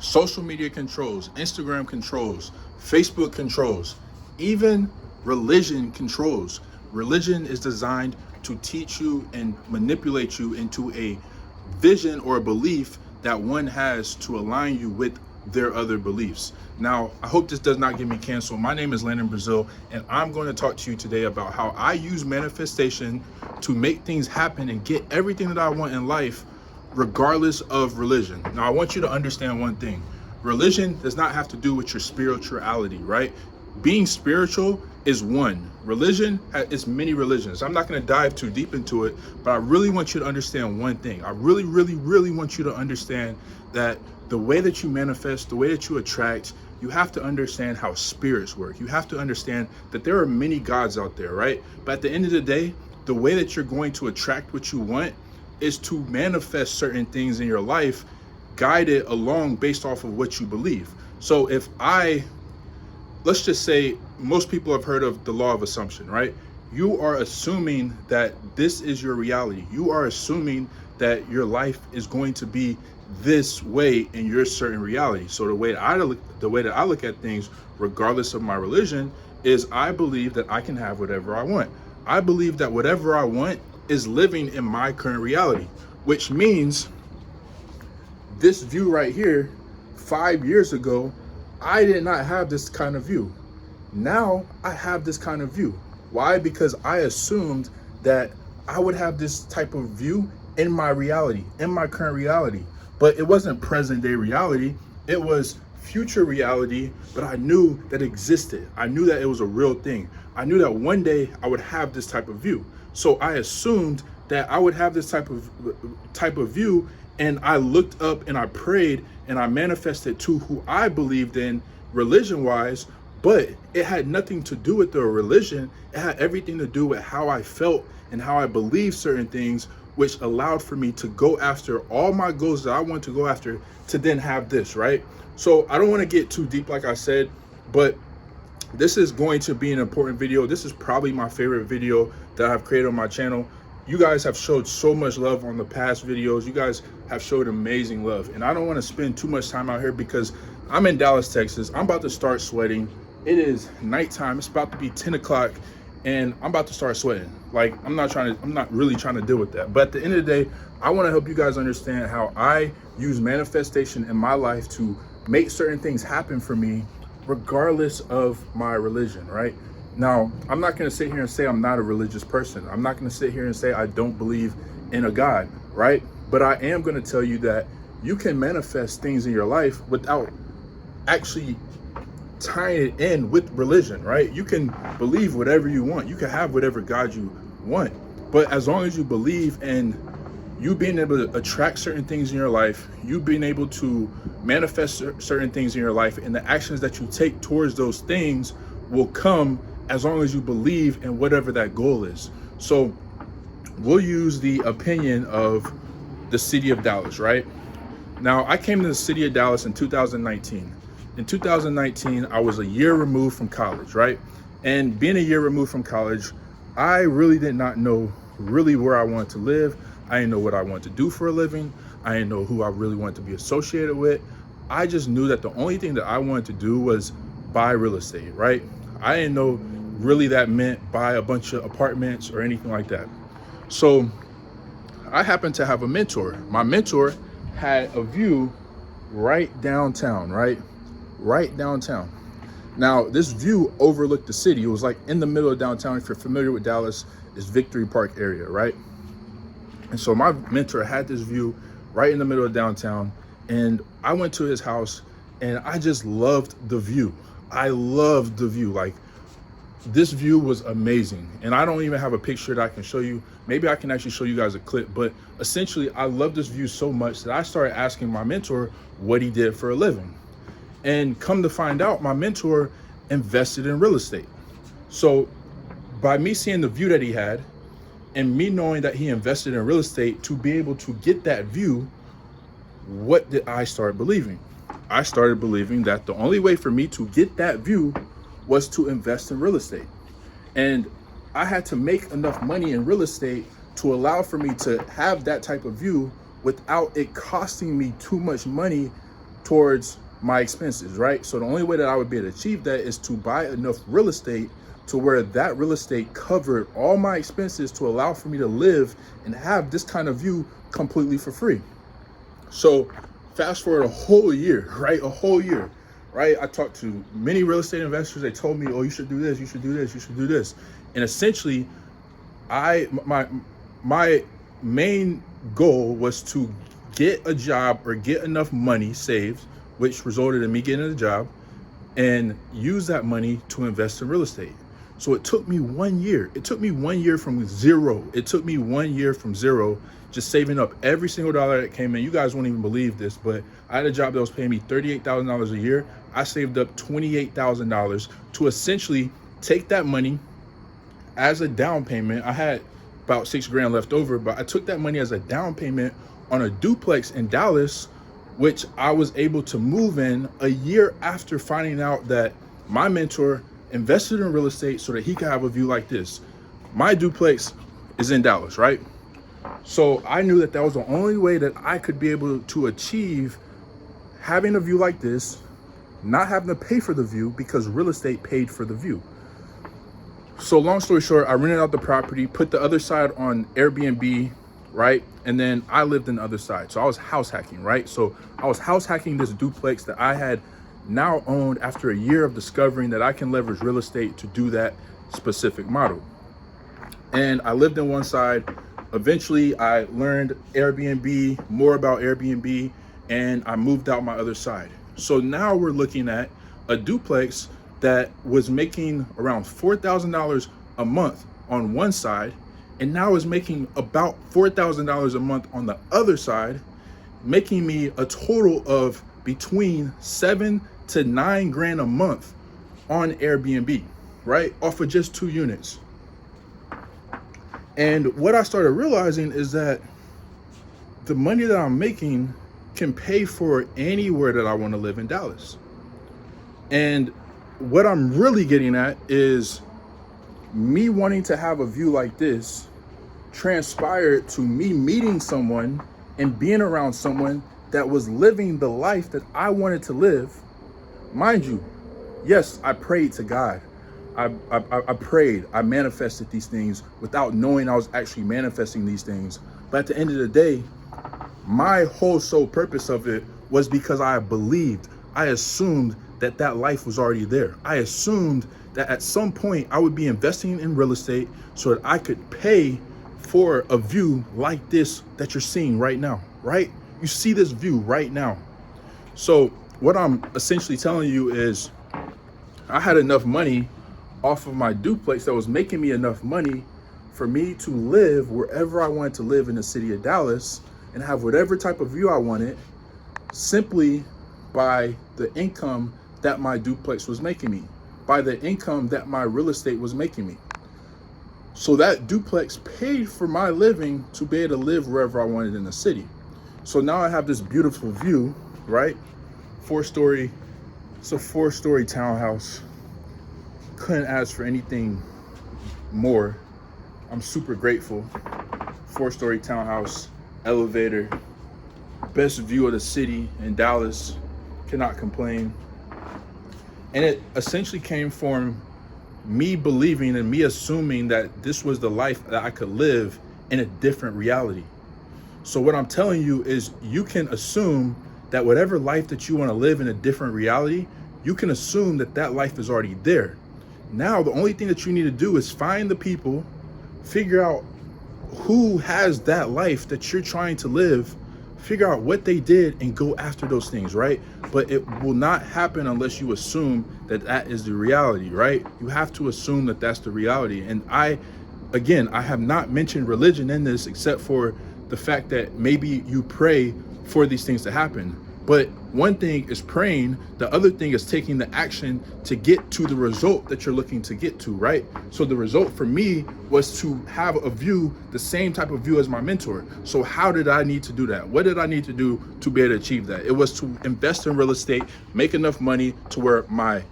social media controls, Instagram controls, Facebook controls, even religion controls. Religion is designed to teach you and manipulate you into a vision or a belief that one has to align you with their other beliefs. Now, I hope this does not get me canceled. My name is Landon Brazile, and I'm going to talk to you today about how I use manifestation to make things happen and get everything that I want in life, regardless of religion. Now, I want you to understand one thing. Religion does not have to do with your spirituality, right? Being spiritual is one. Religion is many religions. I'm not going to dive too deep into it, but I really want you to understand one thing. I really want you to understand that the way that you manifest, the way that you attract, you have to understand how spirits work. You have to understand that there are many gods out there, right? But at the end of the day, the way that you're going to attract what you want is to manifest certain things in your life, guided along based off of what you believe. So let's just say most people have heard of the law of assumption, right? You are assuming that this is your reality. You are assuming that your life is going to be this way in your certain reality. So the way that I look at things, regardless of my religion, is I believe that I can have whatever I want. I believe that whatever I want is living in my current reality, which means this view right here, 5 years ago, I did not have this kind of view. Now I have this kind of view. Why? Because I assumed that I would have this type of view in my reality, in my current reality. But it wasn't present day reality. It was future reality, but I knew that it existed. I knew that it was a real thing. I knew that one day I would have this type of view. So I assumed that I would have this type of view, and I looked up and I prayed and I manifested to who I believed in religion-wise, but it had nothing to do with the religion. It had everything to do with how I felt and how I believed certain things, which allowed for me to go after all my goals that I want to go after to then have this, right? So I don't want to get too deep, like I said, but this is going to be an important video. This is probably my favorite video that I've created on my channel. You guys have showed so much love on the past videos. You guys have showed amazing love. And I don't want to spend too much time out here because I'm in Dallas, Texas. I'm about to start sweating. It is nighttime. It's about to be 10 o'clock and I'm about to start sweating. Like, I'm not really trying to deal with that. But at the end of the day, I want to help you guys understand how I use manifestation in my life to make certain things happen for me, regardless of my religion, right? Now, I'm not going to sit here and say I'm not a religious person. I'm not going to sit here and say I don't believe in a God, right? But I am going to tell you that you can manifest things in your life without actually tying it in with religion, right? You can believe whatever you want. You can have whatever God you want. But as long as you believe in you being able to attract certain things in your life, you being able to manifest certain things in your life, and the actions that you take towards those things will come as long as you believe in whatever that goal is. So we'll use the opinion of the city of Dallas, right? Now, I came to the city of Dallas in 2019. In 2019, I was a year removed from college, right? And being a year removed from college, I really did not know really where I wanted to live. I didn't know what I wanted to do for a living. I didn't know who I really wanted to be associated with. I just knew that the only thing that I wanted to do was buy real estate, right? I didn't know really that meant buy a bunch of apartments or anything like that. So I happened to have a mentor. My mentor had a view right downtown, right downtown. Now, this view overlooked the city. It was like in the middle of downtown. If you're familiar with Dallas, it's Victory Park area, right? And so my mentor had this view right in the middle of downtown, and I went to his house and I just loved the view. I loved the view. Like, this view was amazing. And I don't even have a picture that I can show you. Maybe I can actually show you guys a clip, but essentially I love this view so much that I started asking my mentor what he did for a living. And come to find out, my mentor invested in real estate. So by me seeing the view that he had and me knowing that he invested in real estate to be able to get that view, what did I start believing? I started believing that the only way for me to get that view was to invest in real estate. And I had to make enough money in real estate to allow for me to have that type of view without it costing me too much money towards my expenses, right? So the only way that I would be able to achieve that is to buy enough real estate to where that real estate covered all my expenses to allow for me to live and have this kind of view completely for free. So fast forward a whole year, right? A whole year, right? I talked to many real estate investors. They told me, oh, you should do this, you should do this, you should do this. And essentially, my main goal was to get a job or get enough money saved, which resulted in me getting a job, and use that money to invest in real estate. So it took me 1 year. It took me 1 year from zero. It took me 1 year from zero, just saving up every single dollar that came in. You guys won't even believe this, but I had a job that was paying me $38,000 a year. I saved up $28,000 to essentially take that money as a down payment. I had about $6,000 left over, but I took that money as a down payment on a duplex in Dallas, which I was able to move in a year after finding out that my mentor invested in real estate so that he could have a view like this. My duplex is in Dallas, right? So I knew that that was the only way that I could be able to achieve having a view like this, not having to pay for the view because real estate paid for the view. So long story short, I rented out the property, put the other side on Airbnb, right? And then I lived in the other side. So I was house hacking, right? So I was house hacking this duplex that I had now owned after a year of discovering that I can leverage real estate to do that specific model. And I lived in one side. Eventually I learned Airbnb, more about Airbnb, and I moved out my other side. So now we're looking at a duplex that was making around $4,000 a month on one side, and now is making about $4,000 a month on the other side, making me a total of between $7,000 to $9,000 a month on Airbnb, right? Off of just 2 units. And what I started realizing is that the money that I'm making can pay for anywhere that I want to live in Dallas. And what I'm really getting at is me wanting to have a view like this transpired to me meeting someone and being around someone that was living the life that I wanted to live. Mind you, yes, I prayed to God. I prayed, I manifested these things without knowing I was actually manifesting these things. But at the end of the day, my whole sole purpose of it was because I believed, I assumed that that life was already there. I assumed that at some point I would be investing in real estate so that I could pay for a view like this that you're seeing right now, right? You see this view right now. So what I'm essentially telling you is I had enough money off of my duplex that was making me enough money for me to live wherever I wanted to live in the city of Dallas and have whatever type of view I wanted simply by the income that my duplex was making me, by the income that my real estate was making me. So that duplex paid for my living to be able to live wherever I wanted in the city. So now I have this beautiful view, right? It's a 4-story townhouse. Couldn't ask for anything more. I'm super grateful. 4-story townhouse, elevator, best view of the city in Dallas. Cannot complain. And it essentially came from me believing and me assuming that this was the life that I could live in a different reality. So what I'm telling you is you can assume that whatever life that you want to live in a different reality, you can assume that that life is already there. Now, the only thing that you need to do is find the people, figure out who has that life that you're trying to live, figure out what they did and go after those things, right? But it will not happen unless you assume that that is the reality, right? You have to assume that that's the reality. And I have not mentioned religion in this except for the fact that maybe you pray for these things to happen. But one thing is praying, the other thing is taking the action to get to the result that you're looking to get to, right? So the result for me was to have a view, the same type of view as my mentor. So how did I need to do that? What did I need to do to be able to achieve that? It was to invest in real estate, make enough money to where my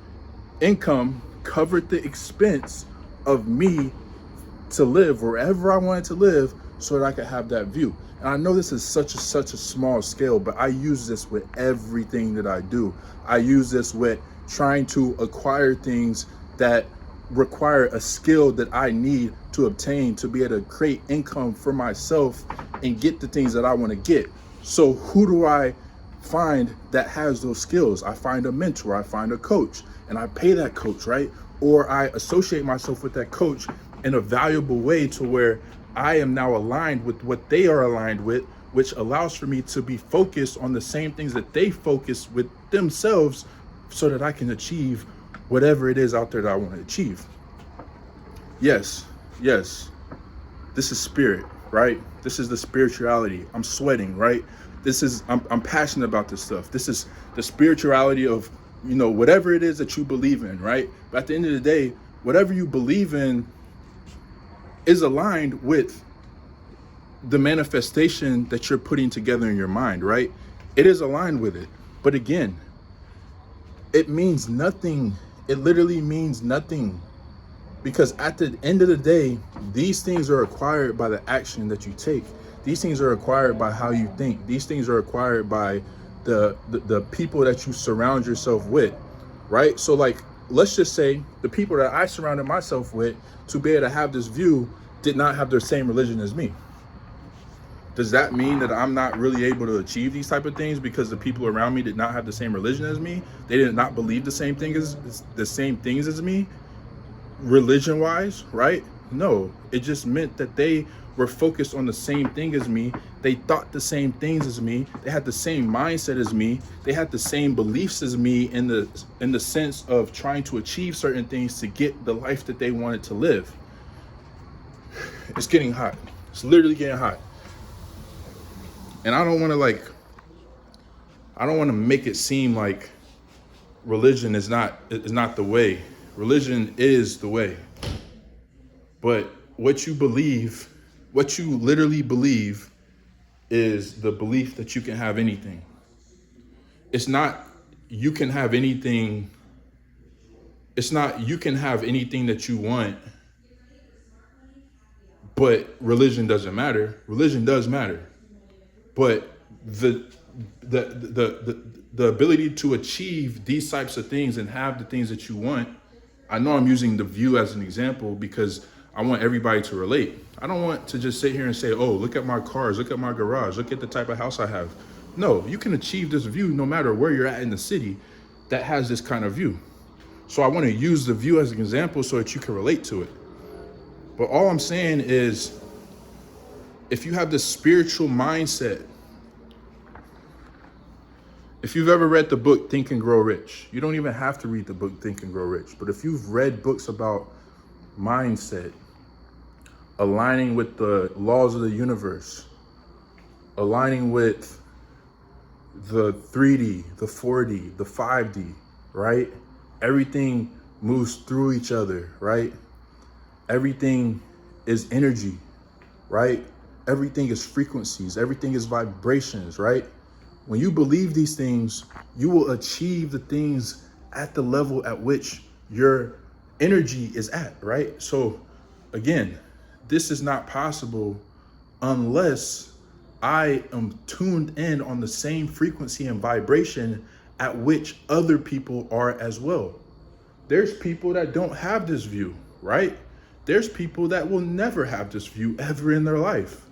income covered the expense of me to live wherever I wanted to live so that I could have that view. And I know this is such a small scale, but I use this with everything that I do. I use this with trying to acquire things that require a skill that I need to obtain to be able to create income for myself and get the things that I want to get. So who do I find that has those skills? I find a mentor, I find a coach, and I pay that coach, right? Or I associate myself with that coach in a valuable way to where I am now aligned with what they are aligned with, which allows for me to be focused on the same things that they focus with themselves so that I can achieve whatever it is out there that I want to achieve. Yes, this is spirit, right? This is the spirituality. I'm sweating, right? I'm passionate about this stuff. This is the spirituality of, whatever it is that you believe in, right? But at the end of the day, whatever you believe in is aligned with the manifestation that you're putting together in your mind, right? It is aligned with it. But again, it means nothing. It literally means nothing. Because at the end of the day, these things are acquired by the action that you take. These things are acquired by how you think. These things are acquired by the people that you surround yourself with, right? So like, let's just say the people that I surrounded myself with to be able to have this view did not have their same religion as me. Does that mean that I'm not really able to achieve these type of things because the people around me did not have the same religion as me? They did not believe the same things as me, religion wise, right? No, it just meant that they were focused on the same thing as me. They thought the same things as me. They had the same mindset as me. They had the same beliefs as me in the sense of trying to achieve certain things to get the life that they wanted to live. It's getting hot. It's literally getting hot. And I don't want to make it seem like religion is not the way. Religion is the way. But what you literally believe is the belief that you can have anything. It's not you can have anything. It's not you can have anything that you want, but religion doesn't matter. Religion does matter. But the ability to achieve these types of things and have the things that you want, I know I'm using the view as an example because I want everybody to relate. I don't want to just sit here and say, oh, look at my cars, look at my garage, look at the type of house I have. No, you can achieve this view no matter where you're at in the city that has this kind of view. So I want to use the view as an example so that you can relate to it. But all I'm saying is, if you have this spiritual mindset, if you've ever read the book Think and Grow Rich, you don't even have to read the book Think and Grow Rich. But if you've read books about mindset, aligning with the laws of the universe, aligning with the 3D, the 4D, the 5D, right? Everything moves through each other, right? Everything is energy, right? Everything is frequencies. Everything is vibrations, right? When you believe these things, you will achieve the things at the level at which your energy is at, right? So again, this is not possible unless I am tuned in on the same frequency and vibration at which other people are as well. There's people that don't have this view, right? There's people that will never have this view ever in their life.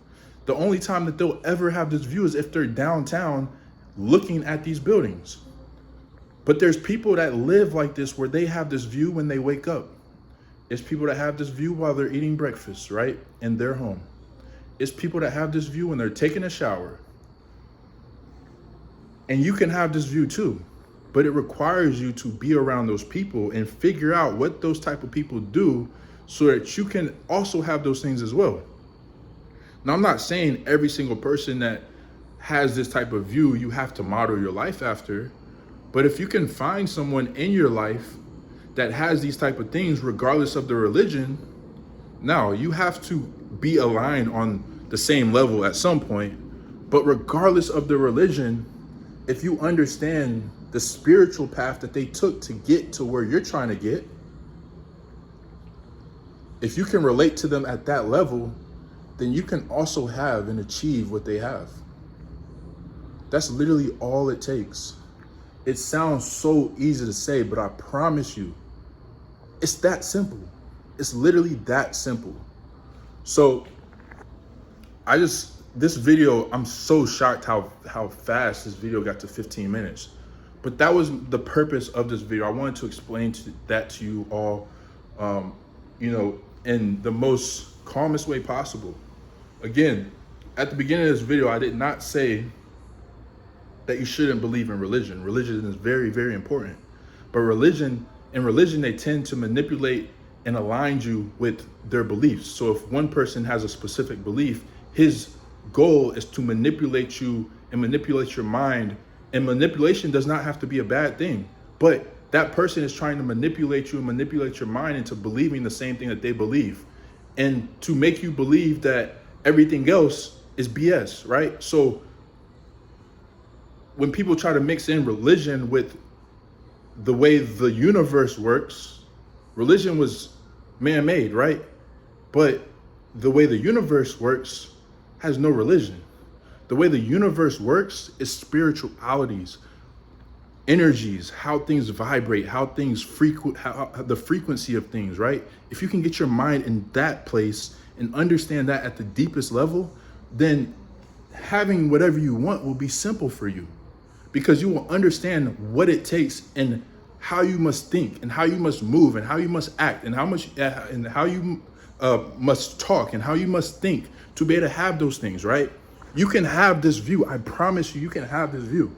The only time that they'll ever have this view is if they're downtown looking at these buildings. But there's people that live like this where they have this view when they wake up. It's people that have this view while they're eating breakfast, right? In their home. It's people that have this view when they're taking a shower. And you can have this view too, but it requires you to be around those people and figure out what those type of people do so that you can also have those things as well. Now, I'm not saying every single person that has this type of view, you have to model your life after, but if you can find someone in your life that has these type of things, regardless of the religion, now you have to be aligned on the same level at some point, but regardless of the religion, if you understand the spiritual path that they took to get to where you're trying to get, if you can relate to them at that level, then you can also have and achieve what they have. That's literally all it takes. It sounds so easy to say, but I promise you, it's that simple. It's literally that simple. So this video, I'm so shocked how fast this video got to 15 minutes. But that was the purpose of this video. I wanted to explain that to you all, in the most calmest way possible. Again, at the beginning of this video, I did not say that you shouldn't believe in religion. Religion is very, very important. But religion, they tend to manipulate and align you with their beliefs. So if one person has a specific belief, his goal is to manipulate you and manipulate your mind. And manipulation does not have to be a bad thing, but that person is trying to manipulate you and manipulate your mind into believing the same thing that they believe, and to make you believe that everything else is BS, right? So when people try to mix in religion with the way the universe works, religion was man-made, right? But the way the universe works has no religion. The way the universe works is spiritualities, energies, how things vibrate, how things how the frequency of things, right? If you can get your mind in that place and understand that at the deepest level, then having whatever you want will be simple for you, because you will understand what it takes and how you must think and how you must move and how you must act and how you must talk and how you must think to be able to have those things, right? You can have this view. I promise you, you can have this view.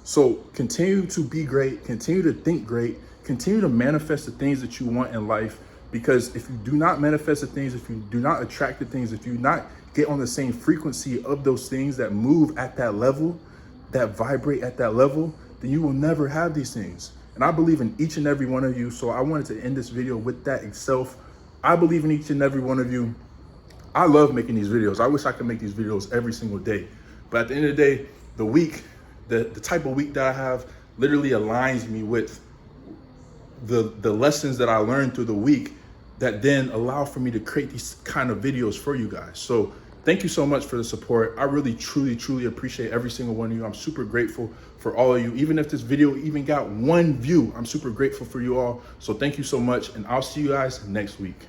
So continue to be great, continue to think great, continue to manifest the things that you want in life, because if you do not manifest the things, if you do not attract the things, if you do not get on the same frequency of those things that move at that level, that vibrate at that level, then you will never have these things. And I believe in each and every one of you. So I wanted to end this video with that itself. I believe in each and every one of you. I love making these videos. I wish I could make these videos every single day. But at the end of the day, the type of week that I have literally aligns me with the lessons that I learned through the week that then allow for me to create these kind of videos for you guys. So thank you so much for the support. I really, truly, truly appreciate every single one of you. I'm super grateful for all of you. Even if this video even got 1 view, I'm super grateful for you all. So thank you so much, and I'll see you guys next week.